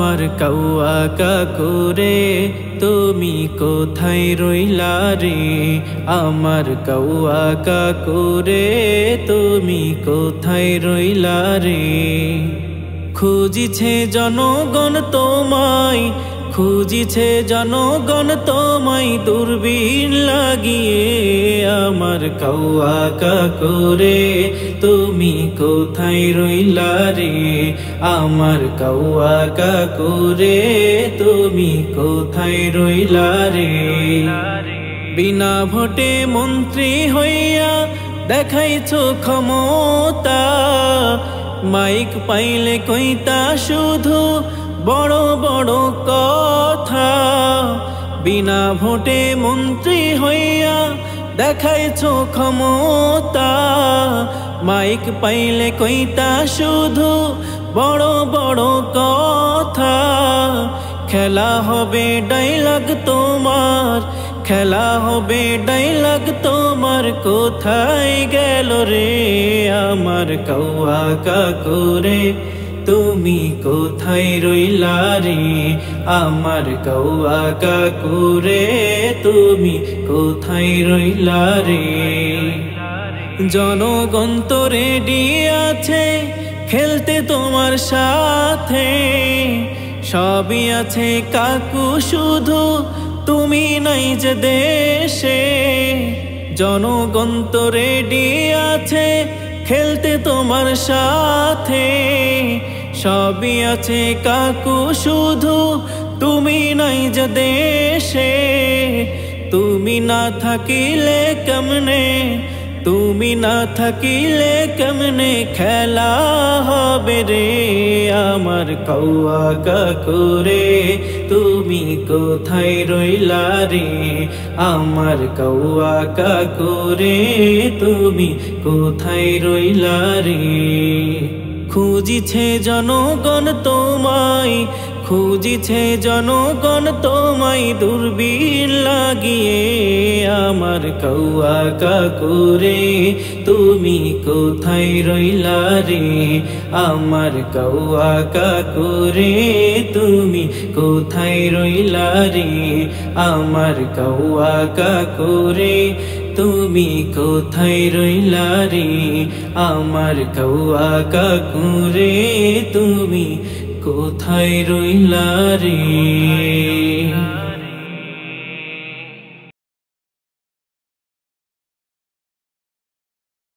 আমার কাউয়া কাকুরে তুমি কোথায় রইলা রে আমার কাউয়া কাকুরে তুমি কোথায় রইলা রে খুঁজিছে জনগণ তোমায় খুঁজিছে জনগণ তোমায় দূরবীন লাগিয়ে আমার কাউয়া কাকুরে তুমি কোথায় রইলা রে আমার কাউয়া কাকুরে তুমি কোথায় রইলা রে বিনা ভোটে মন্ত্রী হইয়া দেখাইছো ক্ষমতা মাইক পাইলে কইতা শুধু বড় বড় কথা বিনা ভোটে মন্ত্রী হইয়া দেখাইছো ক্ষমতা মাইক পাইলে কইতা শুধু বড় বড় কথা খেলা হবে ডায়লগ তোমার খেলা হবে ডায়লগ তোমার কোথায় গেল রে আমার কাউয়া কাকুরে তুমি কোথায় রইলা রে আমার কাউয়া কাকুরে তুমি কোথায় রইলা রে জনগণ তো রেডি আছে খেলতে তোমার সাথে সবই আছে কাকু শুধু তুমি নাই যে দেশে জনগণ তো রেডি আছে খেলতে তোমার সাথে সবই আছে কাকু শুধু তুমি নাই যে দেশে তুমি না থাকিলে কেমনে তুমি না থাকিলে কেমনে খেলা হবে রে আমার কাউয়া কাকুরে তুমি কোথায় রইলা রে আমার কাউয়া কাকুরে তুমি কোথায় রইলা রে খুঁজিছে জনগণ তোমায় খুঁজিছে জনগণ তোমায় দূরবীন লাগিয়ে আমার কাউয়া কাকুরে তুমি কোথায় রইলা রে আমার কাউয়া কাকুরে তুমি কোথায় রইলা রে আমার কাউয়া কাকুরে তুমি কোথায় রইলা রে আমার কাউয়া কাকুরে তুমি কোথায় রইলা রে।